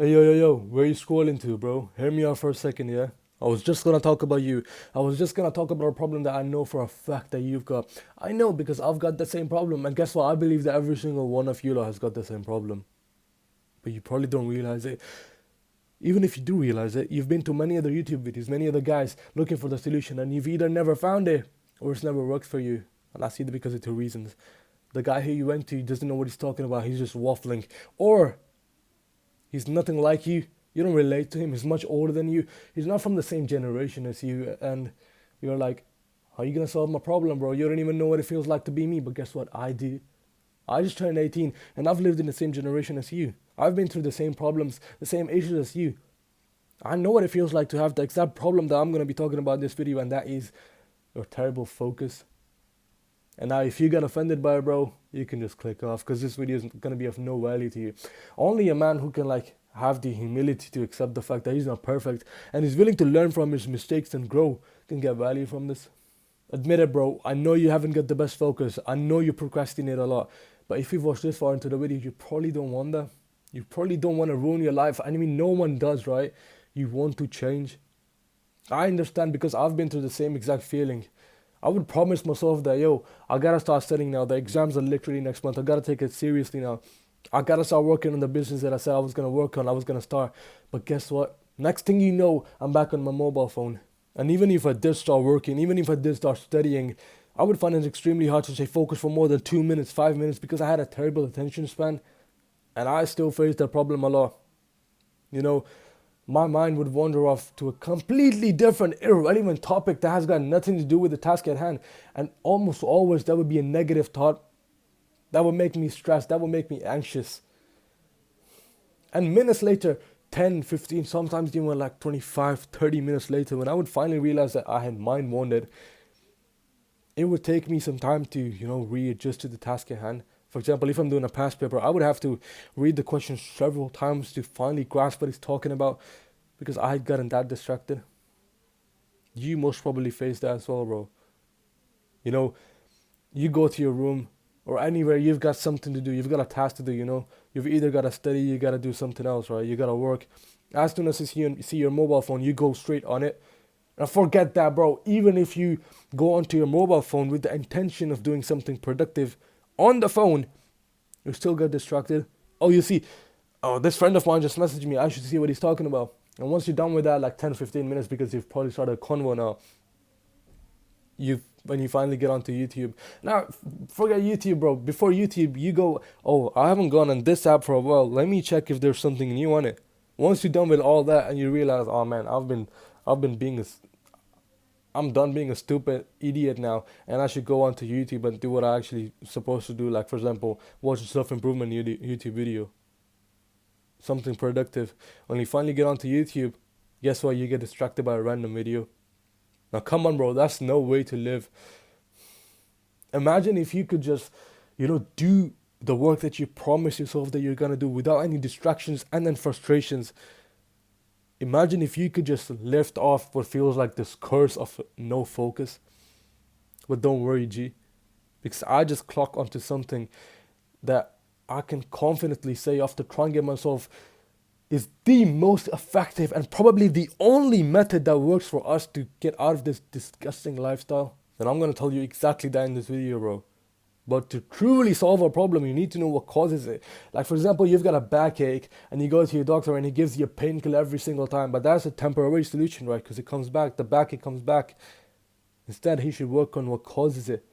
Hey, yo, where you scrolling to, bro? Hear me out for a second, yeah? I was just gonna talk about you. I was just gonna talk about a problem that I know for a fact that you've got. I know because I've got the same problem, and guess what? I believe that every single one of you lot has got the same problem. But you probably don't realize it. Even if you do realize it, you've been to many other YouTube videos, many other guys looking for the solution, and you've either never found it or it's never worked for you. And that's either because of two reasons. The guy who you went to doesn't know what he's talking about, he's just waffling. Or he's nothing like you. You don't relate to him. He's much older than you. He's not from the same generation as you. And you're like, how are you going to solve my problem, bro? You don't even know what it feels like to be me. But guess what? I do. I just turned 18 and I've lived in the same generation as you. I've been through the same problems, the same issues as you. I know what it feels like to have the exact problem that I'm going to be talking about in this video, and that is your terrible focus. And now if you get offended by it, bro, you can just click off because this video is going to be of no value to you. Only a man who can have the humility to accept the fact that he's not perfect and is willing to learn from his mistakes and grow can get value from this. Admit it, bro. I know you haven't got the best focus. I know you procrastinate a lot. But if you've watched this far into the video, you probably don't want that. You probably don't want to ruin your life. I mean, no one does, right? You want to change. I understand because I've been through the same exact feeling. I would promise myself that, yo, I gotta start studying now. The exams are literally next month. I gotta take it seriously now. I gotta start working on the business that I said I was gonna work on. I was gonna start. But guess what? Next thing you know, I'm back on my mobile phone. And even if I did start working, even if I did start studying, I would find it extremely hard to stay focused for more than 2 minutes, 5 minutes because I had a terrible attention span. And I still face that problem a lot. You know, my mind would wander off to a completely different, irrelevant topic that has got nothing to do with the task at hand. And almost always that would be a negative thought. That would make me stressed. That would make me anxious. And minutes later, 10, 15, sometimes even 25, 30 minutes later, when I would finally realize that I had mind wandered, it would take me some time to, readjust to the task at hand. For example, if I'm doing a past paper, I would have to read the questions several times to finally grasp what he's talking about because I had gotten that distracted. You most probably face that as well, bro. You know, you go to your room or anywhere, you've got something to do, you've got a task to do, You've either got to study, you got to do something else, right? You got to work. As soon as you see your mobile phone, you go straight on it. And forget that, bro. Even if you go onto your mobile phone with the intention of doing something productive, on the phone, you still get distracted. Oh, you see, this friend of mine just messaged me. I should see what he's talking about. And once you're done with that, 10, 15 minutes, because you've probably started a convo now, when you finally get onto YouTube. Now, forget YouTube, bro. Before YouTube, you go, oh, I haven't gone on this app for a while. Let me check if there's something new on it. Once you're done with all that and you realize, oh man, I've been I'm done being a stupid idiot now, and I should go onto YouTube and do what I actually supposed to do. Like, for example, watch a self-improvement YouTube video, something productive. When you finally get onto YouTube, guess what? You get distracted by a random video. Now, come on, bro. That's no way to live. Imagine if you could just, do the work that you promise yourself that you're gonna do without any distractions and then frustrations. Imagine if you could just lift off what feels like this curse of no focus. But don't worry, G, because I just clock onto something that I can confidently say after trying it myself is the most effective and probably the only method that works for us to get out of this disgusting lifestyle. And I'm going to tell you exactly that in this video, bro. But to truly solve a problem, you need to know what causes it. Like, for example, you've got a backache and you go to your doctor and he gives you a painkiller every single time. But that's a temporary solution, right? Because it comes back. The backache comes back. Instead, he should work on what causes it.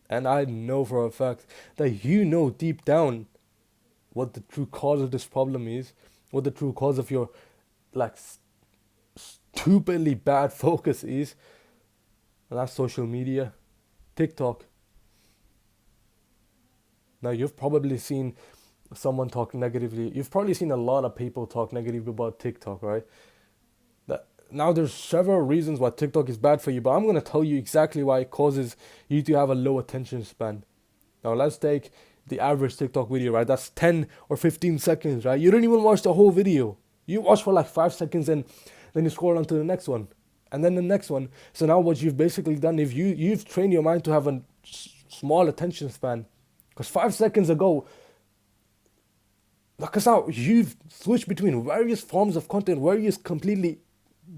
And I know for a fact that you know deep down what the true cause of this problem is. What the true cause of your, stupidly bad focus is. And that's social media. TikTok. Now, you've probably seen someone talk negatively. You've probably seen a lot of people talk negatively about TikTok, right? Now, there's several reasons why TikTok is bad for you, but I'm going to tell you exactly why it causes you to have a low attention span. Now, let's take the average TikTok video, right? That's 10 or 15 seconds, right? You don't even watch the whole video. You watch for 5 seconds and then you scroll on to the next one. And then the next one. So now what you've basically done, if you've trained your mind to have a small attention span, because 5 seconds ago, Because now you've switched between various forms of content, various completely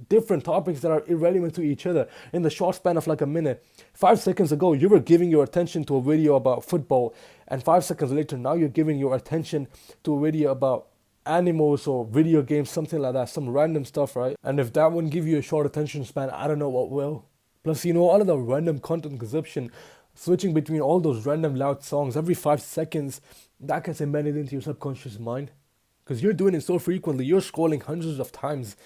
different topics that are irrelevant to each other in the short span of like a minute. 5 seconds ago, you were giving your attention to a video about football, and 5 seconds later, now you're giving your attention to a video about animals or video games, something like that, some random stuff, right? And if that wouldn't give you a short attention span, I don't know what will. Plus, all of the random content consumption, switching between all those random loud songs every 5 seconds, that gets embedded into your subconscious mind. Because you're doing it so frequently, you're scrolling hundreds of times.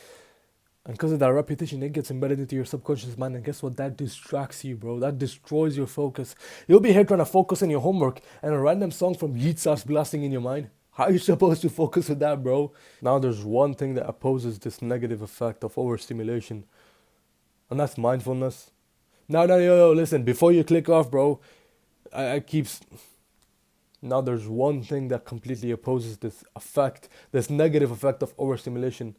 And because of that repetition, it gets embedded into your subconscious mind. And guess what? That distracts you, bro. That destroys your focus. You'll be here trying to focus on your homework, and a random song from Yeet starts blasting in your mind. How are you supposed to focus with that, bro? Now, there's one thing that opposes this negative effect of overstimulation, and that's mindfulness. No, yo, listen, before you click off, bro, I keeps. Now, there's one thing that completely opposes this effect, this negative effect of overstimulation,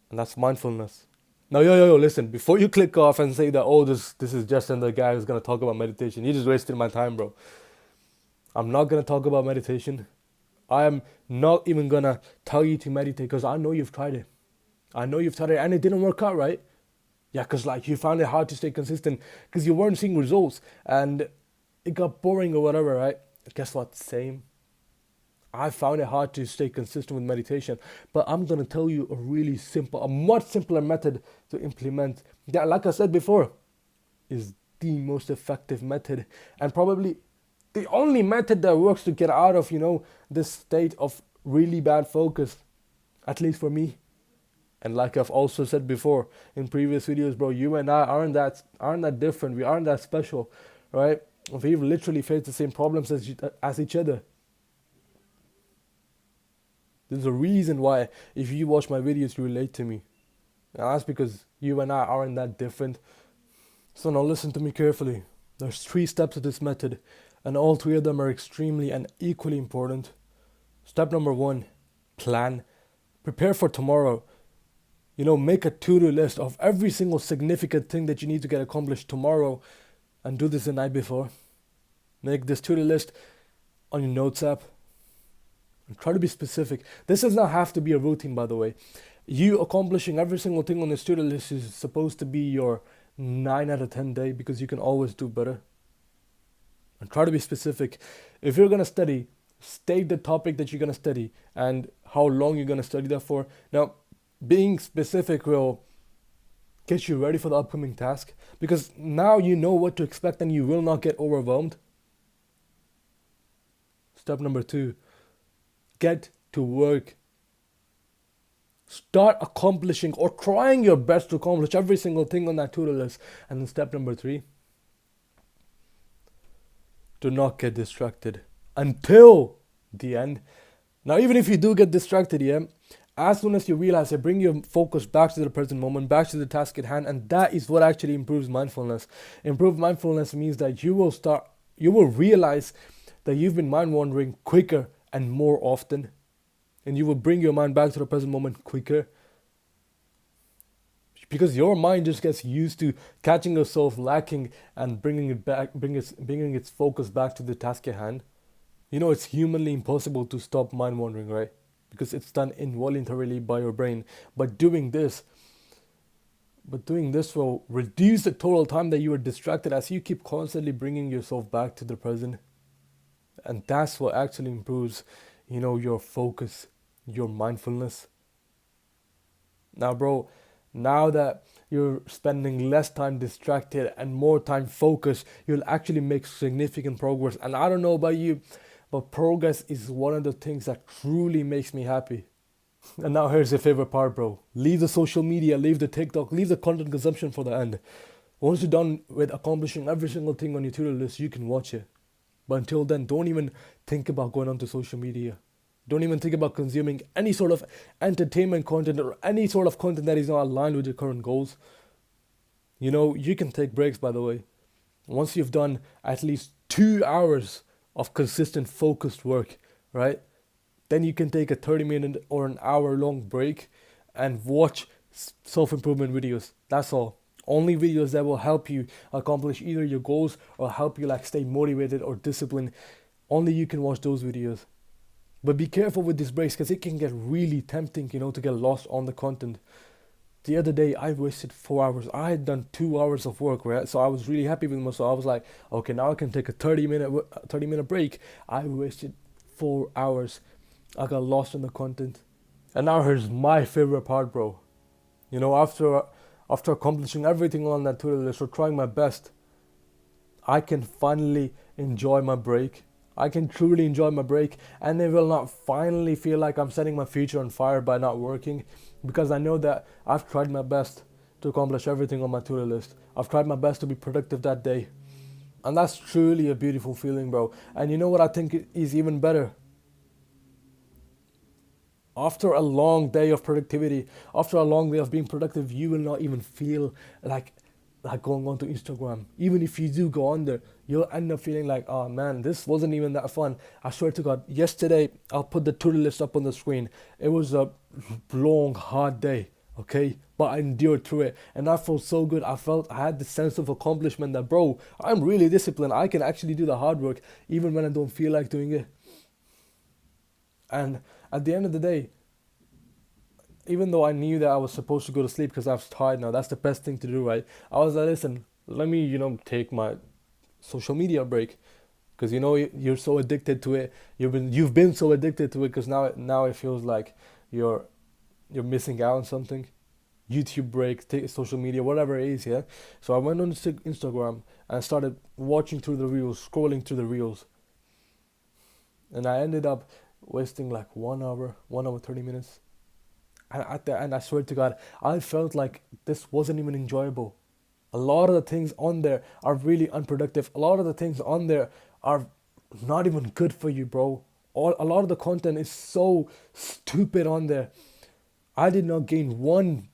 and that's mindfulness. Now, yo, listen, before you click off and say that, oh, this is just another guy who's gonna talk about meditation, you just wasted my time, bro. I'm not gonna talk about meditation. I am not even gonna tell you to meditate because I know you've tried it. I know you've tried it and it didn't work out, right? Yeah, because like you found it hard to stay consistent because you weren't seeing results and it got boring or whatever, right? Guess what? Same. I found it hard to stay consistent with meditation, but I'm gonna tell you a much simpler method to implement that, like I said before, is the most effective method and probably the only method that works to get out of, this state of really bad focus, at least for me. And like I've also said before in previous videos, bro, you and I aren't that different. We aren't that special, right? We've literally faced the same problems as each other. There's a reason why if you watch my videos, you relate to me. And that's because you and I aren't that different. So now listen to me carefully. There's 3 steps to this method, and all 3 of them are extremely and equally important. Step number 1, plan. Prepare for tomorrow. Make a to-do list of every single significant thing that you need to get accomplished tomorrow, and do this the night before. Make this to-do list on your notes app. And try to be specific. This does not have to be a routine, by the way. You accomplishing every single thing on this to-do list is supposed to be your 9 out of 10 day, because you can always do better. And try to be specific. If you're going to study, state the topic that you're going to study and how long you're going to study that for. Now, being specific will get you ready for the upcoming task, because now you know what to expect and you will not get overwhelmed. Step number 2, get to work. Start accomplishing or trying your best to accomplish every single thing on that to-do list. And then step number 3, do not get distracted until the end. Now, even if you do get distracted, as soon as you realize it, bring your focus back to the present moment, back to the task at hand, and that is what actually improves mindfulness. Improved mindfulness means that you will realize that you've been mind wandering quicker and more often, and you will bring your mind back to the present moment quicker, because your mind just gets used to catching yourself lacking and bringing its focus back to the task at hand. It's humanly impossible to stop mind wandering, right? Because it's done involuntarily by your brain. But doing this will reduce the total time that you are distracted, as you keep constantly bringing yourself back to the present. And that's what actually improves, your focus, your mindfulness. Now, bro, now that you're spending less time distracted and more time focused, you'll actually make significant progress. And I don't know about you, but progress is one of the things that truly makes me happy. And now here's your favorite part, bro. Leave the social media, leave the TikTok, leave the content consumption for the end. Once you're done with accomplishing every single thing on your to-do list, you can watch it. But until then, don't even think about going onto social media. Don't even think about consuming any sort of entertainment content or any sort of content that is not aligned with your current goals. You can take breaks, by the way. Once you've done at least 2 hours of consistent focused work, right? Then you can take a 30-minute or an hour-long break and watch self-improvement videos. That's all. Only videos that will help you accomplish either your goals or help you stay motivated or disciplined. Only you can watch those videos. But be careful with these breaks because it can get really tempting, to get lost on the content. The other day, I wasted 4 hours. I had done 2 hours of work, right? So I was really happy with myself. I was like, okay, now I can take a 30-minute break. I wasted 4 hours. I got lost in the content. And now here's my favorite part, bro. After accomplishing everything on that to-do list or trying my best, I can finally enjoy my break. I can truly enjoy my break, and it will not finally feel like I'm setting my future on fire by not working, because I know that I've tried my best to accomplish everything on my to-do list. I've tried my best to be productive that day. And that's truly a beautiful feeling, bro. And you know what I think is even better? After a long day of productivity, after a long day of being productive, you will not even feel like going onto Instagram. Even if you do go on there, you'll end up feeling like, oh man, this wasn't even that fun. I swear to God, yesterday I'll put the to-do list up on the screen. It was a long, hard day, okay? But I endured through it, and I felt so good. I had this sense of accomplishment that, bro, I'm really disciplined. I can actually do the hard work even when I don't feel like doing it. And at the end of the day, even though I knew that I was supposed to go to sleep because I was tired now, that's the best thing to do, right? I was like, listen, let me, take my social media break, because you're so addicted to it. You've been so addicted to it because now it feels like you're missing out on something. YouTube break, social media, whatever it is, yeah. So I went on Instagram and started watching through the reels, scrolling through the reels, and I ended up wasting like 1 hour 30 minutes. And at the end, I swear to God, I felt like this wasn't even enjoyable. A lot of the things on there are really unproductive. A lot of the things on there are not even good for you, bro. A lot of the content is so stupid on there. I did not gain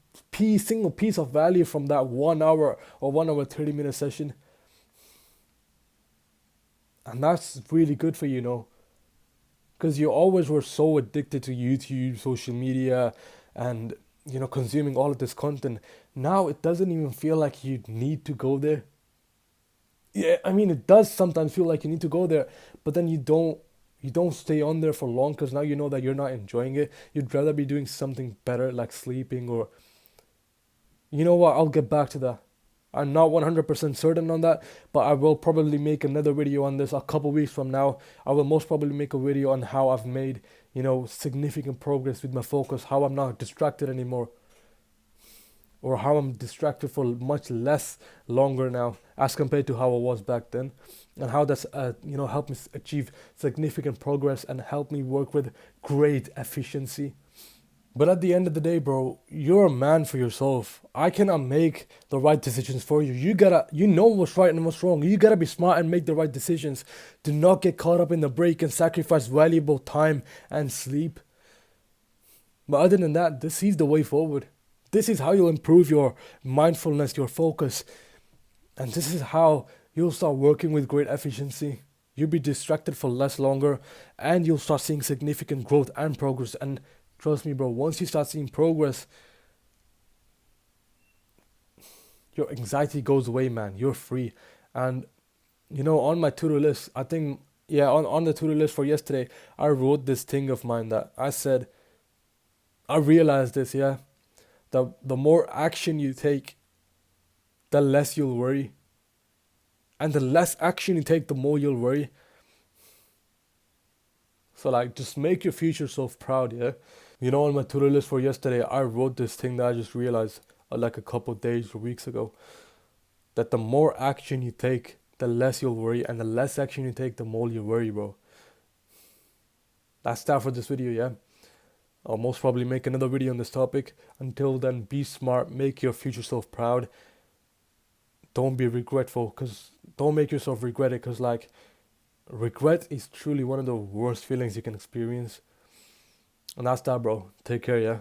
single piece of value from that 1 hour or 1 hour 30-minute session. And that's really good for you, because you always were so addicted to YouTube, social media, and consuming all of this content. Now it doesn't even feel like you need to go there. Yeah, I mean, it does sometimes feel like you need to go there, but then you don't stay on there for long, because now you know that you're not enjoying it. You'd rather be doing something better, like sleeping, or you know what, I'll get back to that. I'm not 100% certain on that, but I will probably make another video on this a couple weeks from now. I will most probably make a video on how I've made, significant progress with my focus, how I'm not distracted anymore, or how I'm distracted for much less longer now as compared to how I was back then, and how that's helped me achieve significant progress and help me work with great efficiency. But at the end of the day, bro, you're a man for yourself. I cannot make the right decisions for you. You know what's right and what's wrong. You gotta be smart and make the right decisions. Do not get caught up in the break and sacrifice valuable time and sleep. But other than that, this is the way forward. This is how you'll improve your mindfulness, your focus. And this is how you'll start working with great efficiency. You'll be distracted for less longer, and you'll start seeing significant growth and progress. And trust me, bro, once you start seeing progress, your anxiety goes away, man. You're free. And, on my to-do list, I think, yeah, on the to-do list for yesterday, I wrote this thing of mine that I said, I realized this, yeah, that the more action you take, the less you'll worry. And the less action you take, the more you'll worry. So, just make your future self proud, yeah? On my to-do list for yesterday, I wrote this thing that I just realized like a couple days or weeks ago, that the more action you take, the less you'll worry, and the less action you take, the more you worry, bro. That's that for this video, yeah? I'll most probably make another video on this topic. Until then, be smart, make your future self proud. Don't be regretful, because don't make yourself regret it, because regret is truly one of the worst feelings you can experience. And that's that, bro. Take care, yeah?